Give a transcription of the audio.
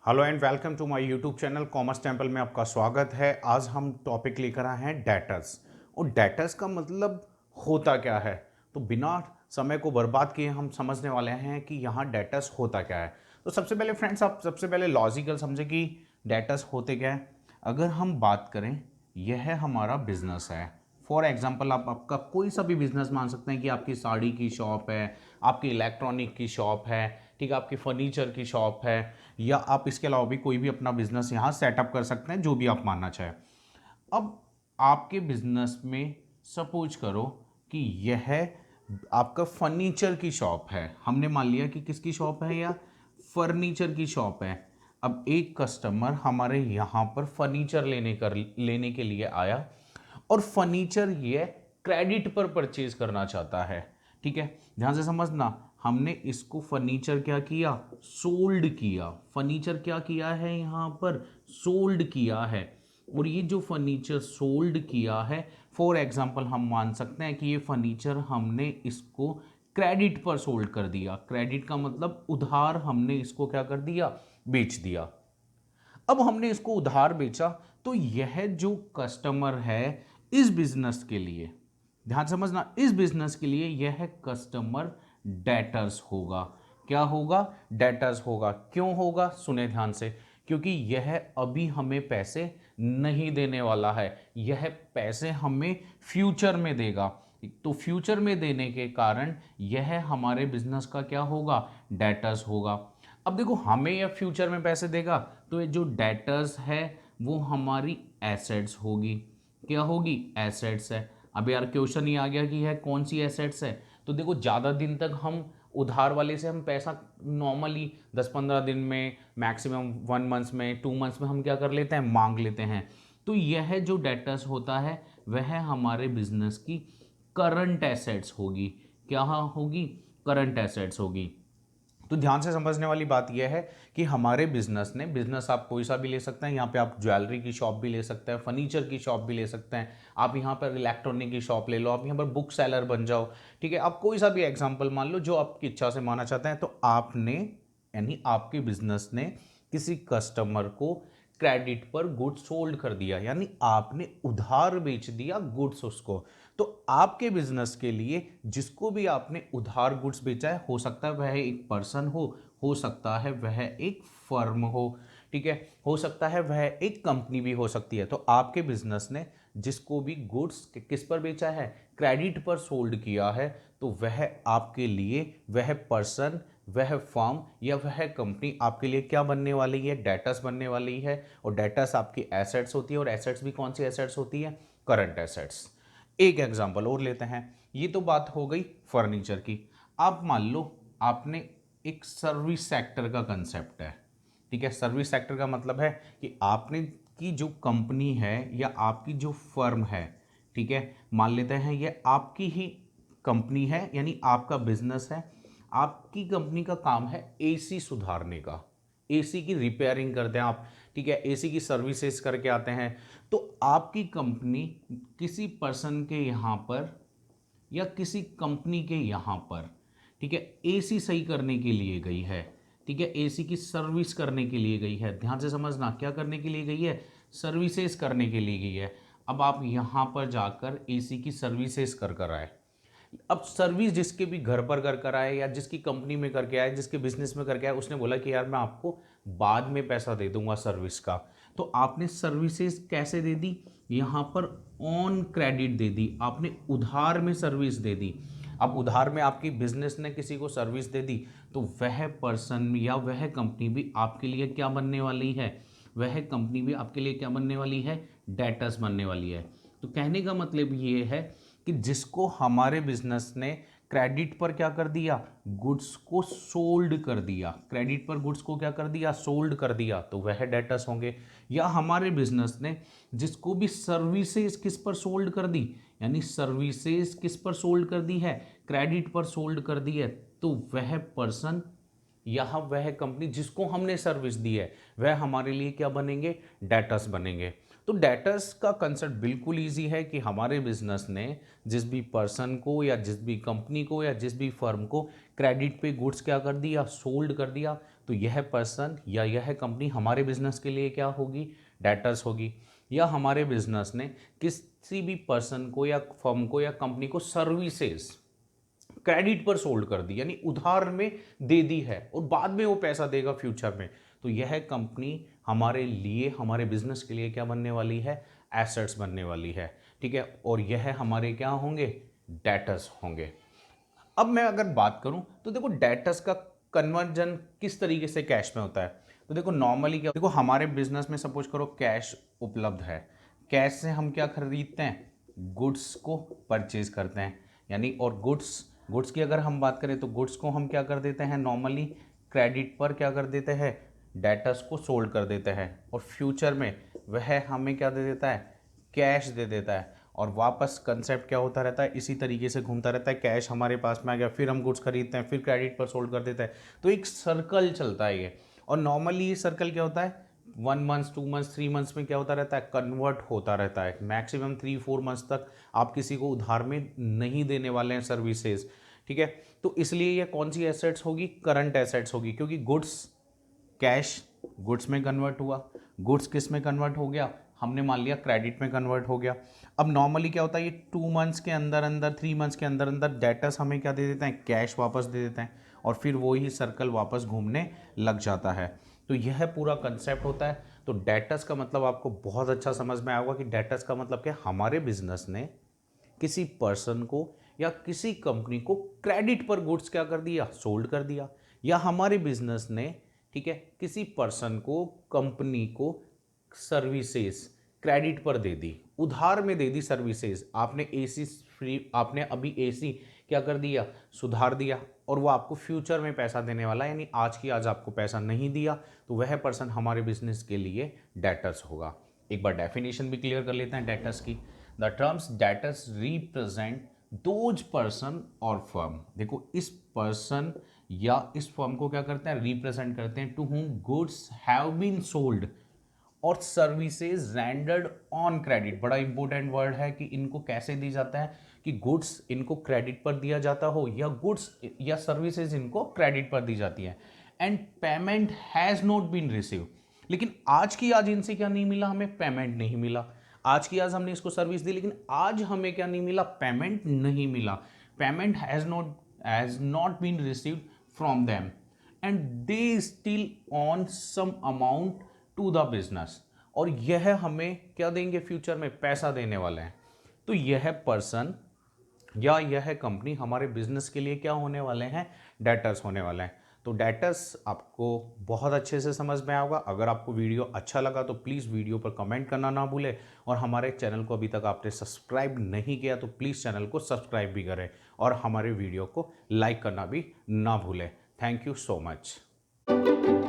Hello and welcome to my YouTube channel commerce temple में आपका स्वागत है। आज हम टॉपिक लेकर आए हैं डेटर्स। और डेटर्स का मतलब होता क्या है, तो बिना समय को बर्बाद किए हम समझने वाले हैं कि यहाँ डेटर्स होता क्या है। तो सबसे पहले फ्रेंड्स, आप सबसे पहले लॉजिकल समझे कि डेटर्स होते क्या है। अगर हम बात करें, यह हमारा बिजनेस है। फॉर एग्जाम्पल, आप आपका कोई सा भी बिजनेस मान सकते हैं कि आपकी साड़ी की शॉप है, आपकी इलेक्ट्रॉनिक की शॉप है, ठीक है, आपकी फर्नीचर की शॉप है, या आप इसके अलावा भी कोई भी अपना बिजनेस यहाँ सेटअप कर सकते हैं, जो भी आप मानना चाहें। अब आपके बिजनेस में सपोज करो कि यह आपका फर्नीचर की शॉप है। हमने मान लिया कि किसकी शॉप है, या फर्नीचर की शॉप है। अब एक कस्टमर हमारे यहाँ पर फर्नीचर लेने के लिए आया, और फर्नीचर ये क्रेडिट पर परचेज करना चाहता है। ठीक है, ध्यान से समझना, हमने इसको फर्नीचर क्या किया, सोल्ड किया। फर्नीचर क्या किया है यहाँ पर, सोल्ड किया है। और ये जो फर्नीचर सोल्ड किया है, फॉर एग्जांपल हम मान सकते हैं कि ये फर्नीचर हमने इसको क्रेडिट पर सोल्ड कर दिया। क्रेडिट का मतलब उधार, हमने इसको क्या कर दिया, बेच दिया। अब हमने इसको उधार बेचा, तो यह जो कस्टमर है इस बिजनेस के लिए, ध्यान समझना, इस बिजनेस के लिए यह कस्टमर डेटर्स होगा। क्या होगा, डेटर्स होगा। क्यों होगा, सुने ध्यान से, क्योंकि यह अभी हमें पैसे नहीं देने वाला है, यह पैसे हमें फ्यूचर में देगा। तो फ्यूचर में देने के कारण यह हमारे बिजनेस का क्या होगा, डेटर्स होगा। अब देखो, हमें या फ्यूचर में पैसे देगा, तो ये जो डेटर्स है वो हमारी एसेट्स होगी। क्या होगी, एसेट्स है। अब यार क्वेश्चन ही आ गया कि है कौन सी एसेट्स है। तो देखो, ज़्यादा दिन तक हम उधार वाले से हम पैसा नॉर्मली 10-15 दिन में, मैक्सिमम 1 मंथ्स में, 2 मंथ्स में हम क्या कर लेते हैं, मांग लेते हैं। तो यह जो डेटर्स होता है वह हमारे बिजनेस की करंट एसेट्स होगी। क्या होगी, करंट एसेट्स होगी। तो ध्यान से समझने वाली बात यह है कि हमारे बिजनेस ने, बिजनेस आप कोई सा भी ले सकते हैं, यहाँ पे आप ज्वेलरी की शॉप भी ले सकते हैं, फर्नीचर की शॉप भी ले सकते हैं, आप यहाँ पर इलेक्ट्रॉनिक की शॉप ले लो, आप यहाँ पर बुक सेलर बन जाओ। ठीक है, आप कोई सा भी एग्जाम्पल मान लो जो आपकी इच्छा से माना चाहते हैं। तो आपने, यानी आपके बिजनेस ने किसी कस्टमर को क्रेडिट पर गुड्स सोल्ड कर दिया, यानी आपने उधार बेच दिया गुड्स उसको। तो आपके बिजनेस के लिए जिसको भी आपने उधार गुड्स बेचा है, हो सकता है वह एक पर्सन हो सकता है वह एक फर्म हो, ठीक है, हो सकता है वह एक कंपनी भी हो सकती है। तो आपके बिजनेस ने जिसको भी गुड्स किस पर बेचा है, क्रेडिट पर सोल्ड किया है, तो वह आपके लिए, वह पर्सन, वह फर्म या वह कंपनी आपके लिए क्या बनने वाली है, डेटर्स बनने वाली है। और डेटर्स आपकी एसेट्स होती है, और एसेट्स भी कौन सी एसेट्स होती है, करंट एसेट्स। एक एग्जांपल और लेते हैं। ये तो बात हो गई फर्नीचर की। आप मान लो आपने एक सर्विस सेक्टर का कंसेप्ट है। ठीक है, सर्विस सेक्टर का मतलब है कि आपने की जो कंपनी है या आपकी जो फर्म है, ठीक है, मान लेते हैं ये आपकी ही कंपनी है, यानी आपका बिजनेस है। आपकी कंपनी का काम है एसी सुधारने का, एसी की रिपेयरिंग करते हैं आप, ठीक है, एसी की सर्विसेज करके आते हैं। तो आपकी कंपनी किसी पर्सन के यहाँ पर या किसी कंपनी के यहाँ पर, ठीक है, एसी सही करने के लिए गई है, ठीक है, एसी की सर्विस करने के लिए गई है। ध्यान से समझना, क्या करने के लिए गई है, सर्विसेज करने के लिए गई है। अब आप यहाँ पर जाकर एसी की सर्विसेज कर आए। अब सर्विस जिसके भी घर पर कर आए, या जिसकी कंपनी में करके आए, जिसके बिजनेस में करके आए, उसने बोला कि यार मैं आपको बाद में पैसा दे दूंगा सर्विस का। तो आपने सर्विसेज कैसे दे दी, यहाँ पर ऑन क्रेडिट दे दी, आपने उधार में सर्विस दे दी। अब उधार में आपकी बिजनेस ने किसी को सर्विस दे दी, तो वह पर्सन या वह कंपनी भी आपके लिए क्या बनने वाली है, वह कंपनी भी आपके लिए क्या बनने वाली है, डेटर्स बनने वाली है। तो कहने का मतलब ये है कि जिसको हमारे बिजनेस ने क्रेडिट पर क्या कर दिया, गुड्स को सोल्ड कर दिया, क्रेडिट पर गुड्स को क्या कर दिया, सोल्ड कर दिया, तो वह डेटर्स होंगे। या हमारे बिजनेस ने जिसको भी सर्विसेज किस पर सोल्ड कर दी, यानी सर्विसेज किस पर सोल्ड कर दी है, क्रेडिट पर सोल्ड कर दी है, तो वह पर्सन या वह कंपनी जिसको हमने सर्विस दी है, वह हमारे लिए क्या बनेंगे, डेटर्स बनेंगे। तो डेटर्स का कंसेप्ट बिल्कुल ईजी है कि हमारे बिजनेस ने जिस भी पर्सन को या जिस भी कंपनी को या जिस भी फर्म को क्रेडिट पे गुड्स क्या कर दिया, सोल्ड कर दिया, तो यह पर्सन या यह कंपनी हमारे बिजनेस के लिए क्या होगी, डेटर्स होगी। या हमारे बिजनेस ने किसी भी पर्सन को या फर्म को या कंपनी को सर्विसेज क्रेडिट पर सोल्ड कर दी, यानी उधार में दे दी है और बाद में वो पैसा देगा फ्यूचर में, तो यह कंपनी हमारे लिए, हमारे बिजनेस के लिए क्या बनने वाली है, एसेट्स बनने वाली है। ठीक है, और यह हमारे क्या होंगे, डेटर्स होंगे। अब मैं अगर बात करूं तो देखो डेटर्स का कन्वर्जन किस तरीके से कैश में होता है। तो देखो नॉर्मली क्या, देखो हमारे बिजनेस में सपोज करो कैश उपलब्ध है, कैश से हम क्या खरीदते हैं, गुड्स को परचेज करते हैं, यानी और गुड्स की अगर हम बात करें तो गुड्स को हम क्या कर देते हैं, नॉर्मली क्रेडिट पर क्या कर देते हैं, डेटर्स को सोल्ड कर देते हैं, और फ्यूचर में वह हमें क्या दे देता है, कैश दे देता है। और वापस कंसेप्ट क्या होता रहता है, इसी तरीके से घूमता रहता है, कैश हमारे पास में आ गया, फिर हम गुड्स खरीदते हैं, फिर क्रेडिट पर सोल्ड कर देते हैं, तो एक सर्कल चलता है ये। और नॉर्मली ये सर्कल क्या होता है, 1 मंथ 2 मंथ्स 3 मंथ्स में क्या होता रहता है, कन्वर्ट होता रहता है। मैक्सिमम 3-4 मंथ्स तक आप किसी को उधार में नहीं देने वाले हैं सर्विसेज। ठीक है, तो इसलिए ये कौन सी एसेट्स होगी, करंट एसेट्स होगी, क्योंकि गुड्स, कैश गुड्स में कन्वर्ट हुआ, गुड्स किस में कन्वर्ट हो गया, हमने मान लिया क्रेडिट में कन्वर्ट हो गया। अब नॉर्मली क्या होता है, ये 2 मंथ्स के अंदर अंदर 3 मंथ्स के अंदर अंदर डेटर्स हमें क्या दे देते हैं, कैश वापस दे देते हैं, और फिर वो ही सर्कल वापस घूमने लग जाता है। तो यह पूरा कंसेप्ट होता है। तो डेटर्स का मतलब आपको बहुत अच्छा समझ में आएगा कि डेटर्स का मतलब क्या, हमारे बिजनेस ने किसी पर्सन को या किसी कंपनी को क्रेडिट पर गुड्स क्या कर दिया, सोल्ड कर दिया, या हमारे बिजनेस ने, ठीक है, किसी पर्सन को, कंपनी को सर्विसेज क्रेडिट पर दे दी, उधार में दे दी सर्विसेज। आपने एसी फ्री, आपने अभी एसी क्या कर दिया, सुधार दिया, और वो आपको फ्यूचर में पैसा देने वाला है, यानी आज की आज आपको पैसा नहीं दिया, तो वह पर्सन हमारे बिजनेस के लिए डेटर्स होगा। एक बार डेफिनेशन भी क्लियर कर लेते हैं डेटर्स की। The terms debtors represent those person और फर्म, देखो इस पर्सन या इस फर्म को क्या करते हैं, रिप्रेजेंट करते हैं, to whom goods have been sold और सर्विसेज रेंडर्ड ऑन क्रेडिट। बड़ा इंपॉर्टेंट वर्ड है कि इनको कैसे दी जाता है, कि गुड्स इनको क्रेडिट पर दिया जाता हो, या गुड्स या सर्विसेज इनको क्रेडिट पर दी जाती है, and payment has not been receive. लेकिन आज की आज इनसे क्या नहीं मिला, हमें पेमेंट नहीं मिला। आज की आज हमने इसको सर्विस दी, लेकिन आज हमें क्या नहीं मिला, पेमेंट नहीं मिला। Payment has not been received from them and they still on some amount to the business, और यह हमें क्या देंगे, फ्यूचर में पैसा देने वाले हैं। तो यह पर्सन या यह कंपनी हमारे बिजनेस के लिए क्या होने वाले हैं, डेटर्स होने वाले हैं। तो डेटर्स आपको बहुत अच्छे से समझ में आएगा। अगर आपको वीडियो अच्छा लगा तो प्लीज़ वीडियो पर कमेंट करना ना भूलें, और हमारे चैनल को अभी तक आपने सब्सक्राइब नहीं किया तो प्लीज़ चैनल को सब्सक्राइब भी करें, और हमारे वीडियो को लाइक करना भी ना भूलें। Thank you so much.